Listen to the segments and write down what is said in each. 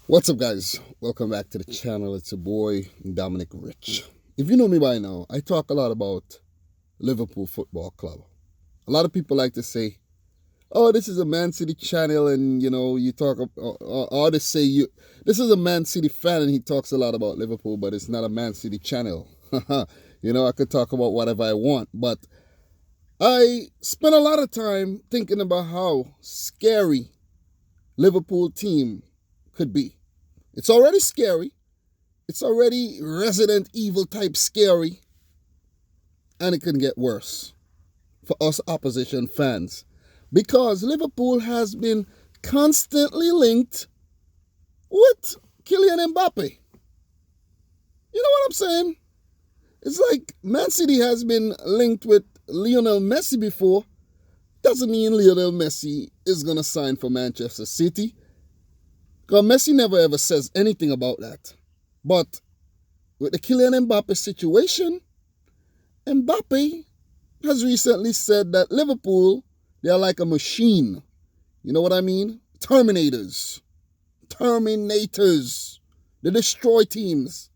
What's up, guys? Welcome back to the channel. It's your boy, Dominic Rich. If you know me by now, I talk a lot about Liverpool Football Club. A lot of people like to say, oh, this is a Man City channel, and, you talk, or they say, this is a Man City fan, and he talks a lot about Liverpool, but it's not a Man City channel. I could talk about whatever I want, but I spent a lot of time thinking about how scary Liverpool team could be. It's already scary. It's already Resident Evil type scary. And it can get worse for us opposition fans. Because Liverpool has been constantly linked with Kylian Mbappe. You know what I'm saying? It's like Man City has been linked with Lionel Messi before. Doesn't mean Lionel Messi is going to sign for Manchester City. Because Messi never ever says anything about that. But with the Kylian Mbappe situation, Mbappe has recently said that Liverpool, they are like a machine. You know what I mean? Terminators. They destroy teams.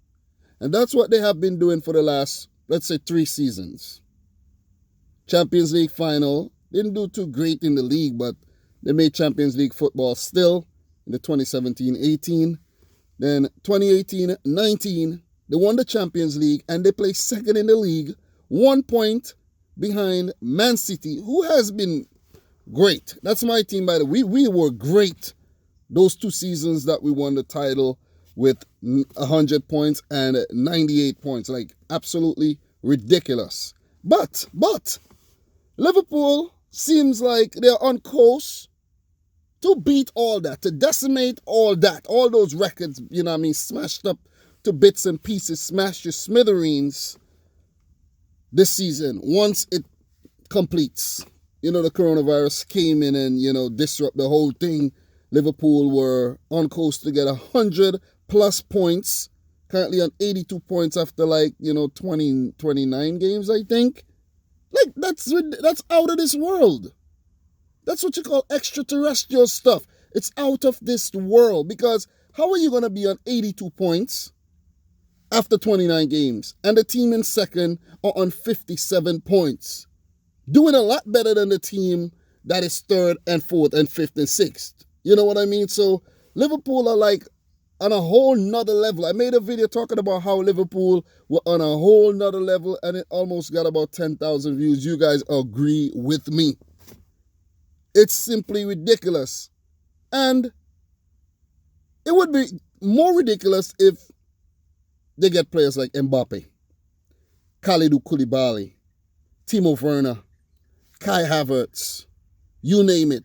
And that's what they have been doing for the last, let's say, 3 seasons. Champions League final. Didn't do too great in the league, but they made Champions League football still. In the 2017-18, then 2018-19, they won the Champions League and they placed second in the league, 1 point behind Man City, who has been great. That's my team, by the way. We were great those 2 seasons that we won the title with 100 points and 98 points. Like, absolutely ridiculous. But Liverpool seems like they're on course to beat all that, to decimate all that, all those records, smashed up to bits and pieces, smashed to smithereens this season once it completes. The coronavirus came in and, disrupt the whole thing. Liverpool were on course to get 100 plus points, currently on 82 points after 29 games, I think. Like, that's out of this world. That's what you call extraterrestrial stuff. It's out of this world, because how are you going to be on 82 points after 29 games and the team in second are on 57 points? Doing a lot better than the team that is third and fourth and fifth and sixth. You know what I mean? So Liverpool are like on a whole nother level. I made a video talking about how Liverpool were on a whole nother level and it almost got about 10,000 views. You guys agree with me? It's simply ridiculous. And it would be more ridiculous if they get players like Mbappe, Kalidou Koulibaly, Timo Werner, Kai Havertz, you name it.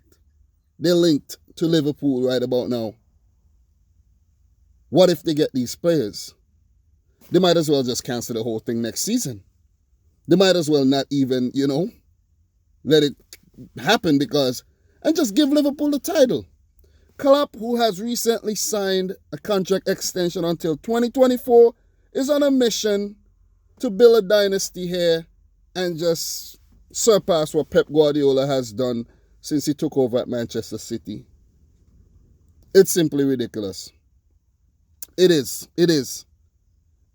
They're linked to Liverpool right about now. What if they get these players? They might as well just cancel the whole thing next season. They might as well not even, let it happen, and just give Liverpool the title. Klopp, who has recently signed a contract extension until 2024, is on a mission to build a dynasty here and just surpass what Pep Guardiola has done since he took over at Manchester City. It's simply ridiculous. It is.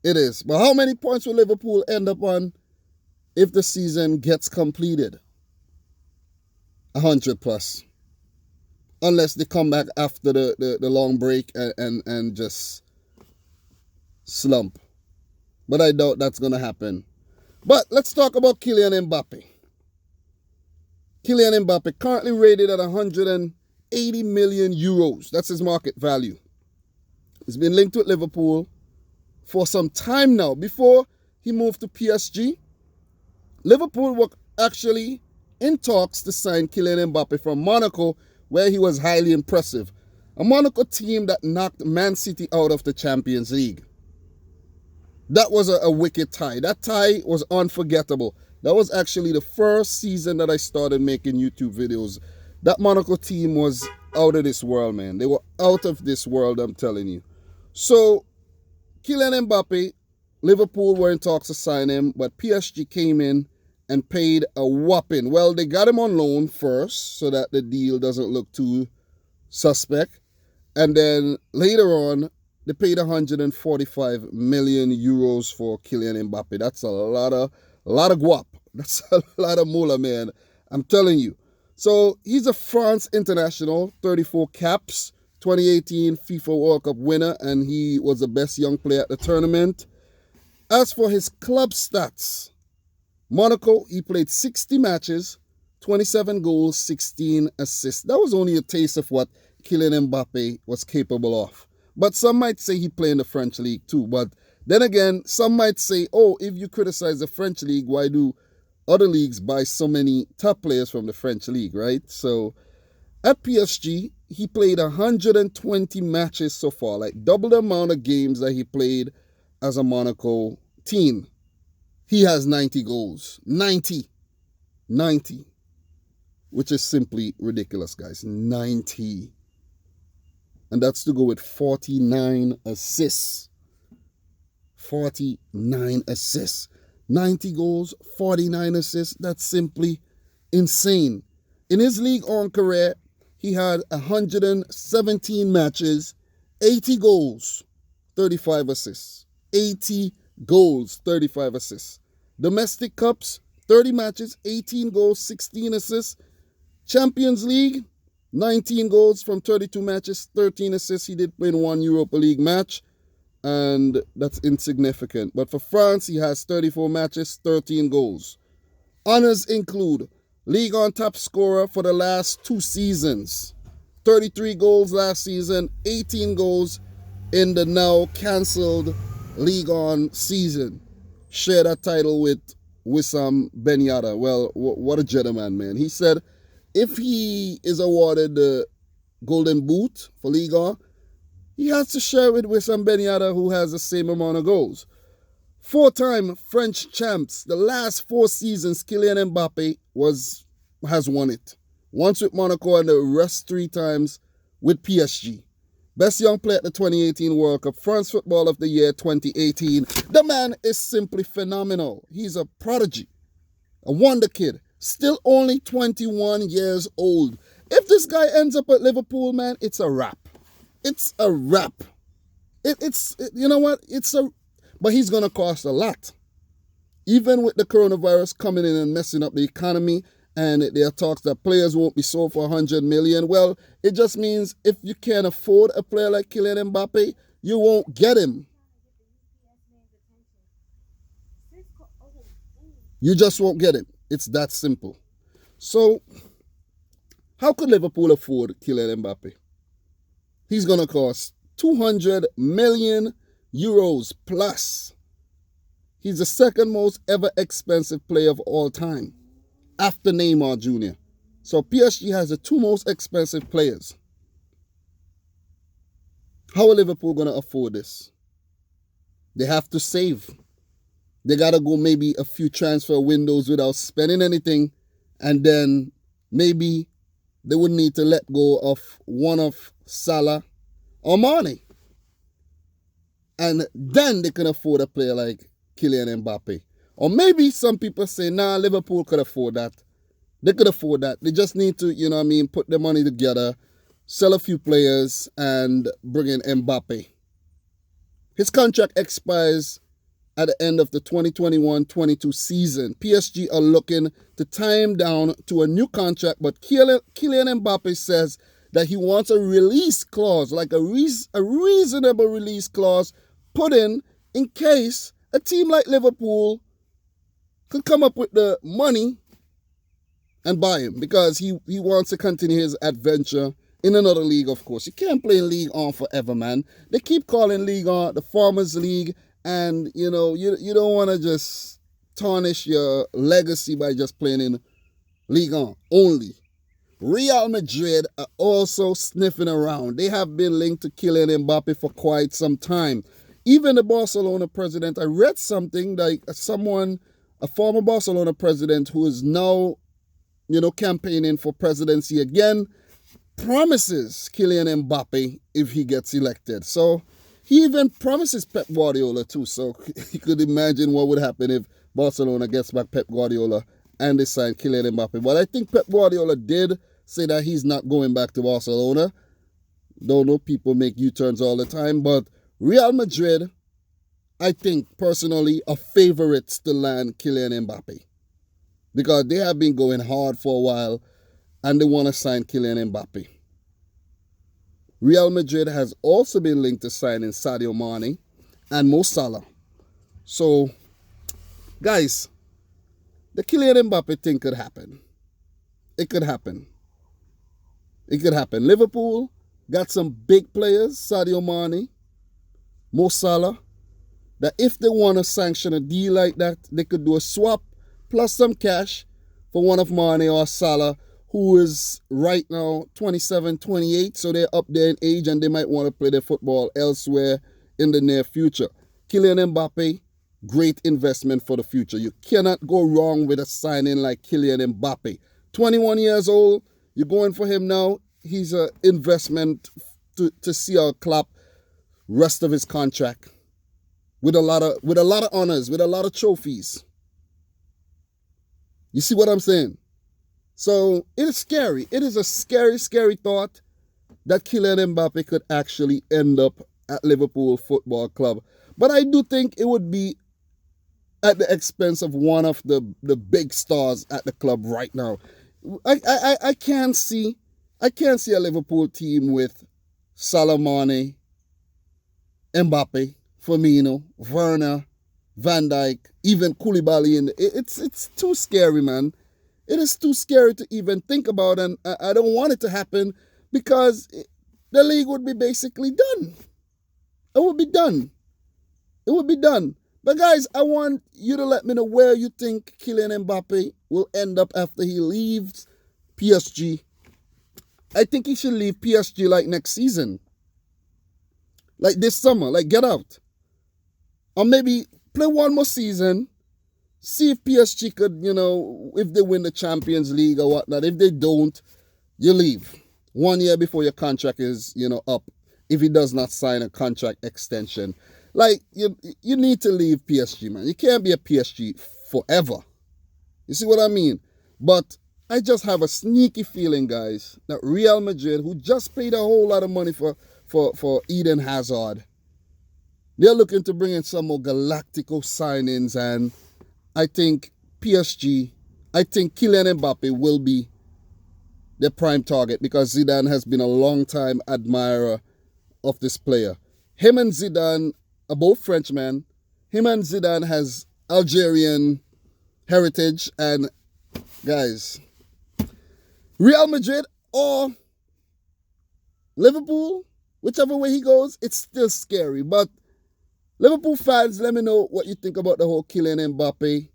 But how many points will Liverpool end up on if the season gets completed? 100 plus. Unless they come back after the long break and just slump. But I doubt that's going to happen. But let's talk about Kylian Mbappe. Kylian Mbappe currently rated at 180 million euros. That's his market value. He's been linked with Liverpool for some time now. Before he moved to PSG, Liverpool were actually in talks to sign Kylian Mbappe from Monaco, where he was highly impressive. A Monaco team that knocked Man City out of the Champions League. That was a wicked tie. That tie was unforgettable. That was actually the first season that I started making YouTube videos. That Monaco team was out of this world, man. They were out of this world, I'm telling you. So, Kylian Mbappe, Liverpool were in talks to sign him, but PSG came in and paid a whopping. Well, they got him on loan first so that the deal doesn't look too suspect. And then later on, they paid 145 million euros for Kylian Mbappe. That's a lot of guap. That's a lot of moolah, man. I'm telling you. So he's a France international, 34 caps, 2018 FIFA World Cup winner, and he was the best young player at the tournament. As for his club stats, Monaco, he played 60 matches, 27 goals, 16 assists. That was only a taste of what Kylian Mbappe was capable of. But some might say he played in the French league too. But then again, some might say, oh, if you criticize the French league, why do other leagues buy so many top players from the French league, right? So at PSG, he played 120 matches so far, like double the amount of games that he played as a Monaco team. He has 90 goals. 90. Which is simply ridiculous, guys. 90. And that's to go with 49 assists. 49 assists. 90 goals, 49 assists. That's simply insane. In his league on career, he had 117 matches, 80 goals, 35 assists. 80 goals, 35 assists. Domestic Cups, 30 matches, 18 goals, 16 assists. Champions League, 19 goals from 32 matches, 13 assists. He did play in one Europa League match, and that's insignificant. But for France, he has 34 matches, 13 goals. Honors include League on top scorer for the last 2 seasons. 33 goals last season, 18 goals in the now cancelled League on season. Share that title with Wissam Ben Yedder. Well, what a gentleman, man. He said if he is awarded the Golden Boot for Ligue 1, he has to share with Wissam Ben Yedder, who has the same amount of goals. 4-time French champs. The last 4 seasons, Kylian Mbappe has won it. Once with Monaco and the rest 3 times with PSG. Best young player at the 2018 World Cup. France Football of the Year 2018. The man is simply phenomenal. He's a prodigy. A wonder kid. Still only 21 years old. If this guy ends up at Liverpool, man, it's a wrap. It's a wrap. You know what? But he's going to cost a lot. Even with the coronavirus coming in and messing up the economy, and there are talks that players won't be sold for 100 million. Well, it just means if you can't afford a player like Kylian Mbappe, you won't get him. You just won't get him. It's that simple. So, how could Liverpool afford Kylian Mbappe? He's going to cost 200 million euros plus. He's the second most ever expensive player of all time, after Neymar Jr. So PSG has the 2 most expensive players. How are Liverpool going to afford this? They have to save. They got to go maybe a few transfer windows without spending anything. And then maybe they would need to let go of one of Salah or Mané. And then they can afford a player like Kylian Mbappe. Or maybe some people say, nah, Liverpool could afford that. They could afford that. They just need to, put their money together, sell a few players, and bring in Mbappe. His contract expires at the end of the 2021-22 season. PSG are looking to tie him down to a new contract, but Kylian Mbappe says that he wants a release clause, like a reasonable release clause put in case a team like Liverpool could come up with the money and buy him, because he wants to continue his adventure in another league, of course. You can't play in League 1 forever, man. They keep calling League 1 the Farmers League, and, you don't want to just tarnish your legacy by just playing in League 1 only. Real Madrid are also sniffing around. They have been linked to Kylian Mbappe for quite some time. Even the Barcelona president, I read something like a former Barcelona president who is now, campaigning for presidency again, promises Kylian Mbappe if he gets elected. So he even promises Pep Guardiola too. So you could imagine what would happen if Barcelona gets back Pep Guardiola and they sign Kylian Mbappe. But I think Pep Guardiola did say that he's not going back to Barcelona. Don't know, people make U-turns all the time, but Real Madrid, I think personally, are favorites to land Kylian Mbappe because they have been going hard for a while and they want to sign Kylian Mbappe. Real Madrid has also been linked to signing Sadio Mané and Mo Salah. So, guys, the Kylian Mbappe thing could happen. It could happen. It could happen. Liverpool got some big players, Sadio Mané, Mo Salah, that if they want to sanction a deal like that, they could do a swap plus some cash for one of Mané or Salah, who is right now 27, 28, so they're up there in age and they might want to play their football elsewhere in the near future. Kylian Mbappe, great investment for the future. You cannot go wrong with a signing like Kylian Mbappe. 21 years old, you're going for him now. He's an investment to see our club rest of his contract with a lot of honors, with a lot of trophies. You see what I'm saying? So it is scary. It is a scary, scary thought that Kylian Mbappe could actually end up at Liverpool Football Club. But I do think it would be at the expense of one of the big stars at the club right now. I can't see a Liverpool team with Salah, Mané, Mbappe, Firmino, Werner, Van Dijk, even Koulibaly. It's too scary, man. It is too scary to even think about, and I don't want it to happen because the league would be basically done. It would be done. It would be done. But guys, I want you to let me know where you think Kylian Mbappe will end up after he leaves PSG. I think he should leave PSG like next season. Like this summer, like get out. Or maybe play one more season. See if PSG could, if they win the Champions League or whatnot. If they don't, you leave 1 year before your contract is, up. If he does not sign a contract extension. Like, you need to leave PSG, man. You can't be a PSG forever. You see what I mean? But I just have a sneaky feeling, guys, that Real Madrid, who just paid a whole lot of money for Eden Hazard, they're looking to bring in some more Galactico signings, and I think Kylian Mbappe will be their prime target because Zidane has been a long-time admirer of this player. Him and Zidane are both Frenchmen. Him and Zidane has Algerian heritage. And guys, Real Madrid or Liverpool, whichever way he goes, it's still scary. But Liverpool fans, let me know what you think about the whole Kylian Mbappe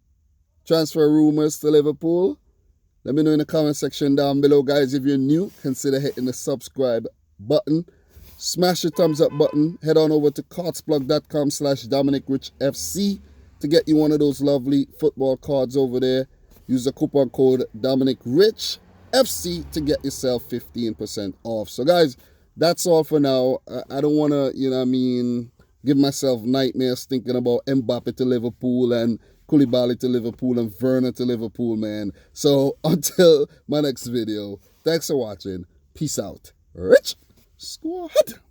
transfer rumors to Liverpool. Let me know in the comment section down below, guys. If you're new, consider hitting the subscribe button. Smash the thumbs up button. Head on over to cardsplug.com/dominicrichfc to get you one of those lovely football cards over there. Use the coupon code dominicrichfc to get yourself 15% off. So guys, that's all for now. I don't want to, give myself nightmares thinking about Mbappe to Liverpool and Koulibaly to Liverpool and Werner to Liverpool, man. So until my next video, thanks for watching. Peace out. Rich Squad.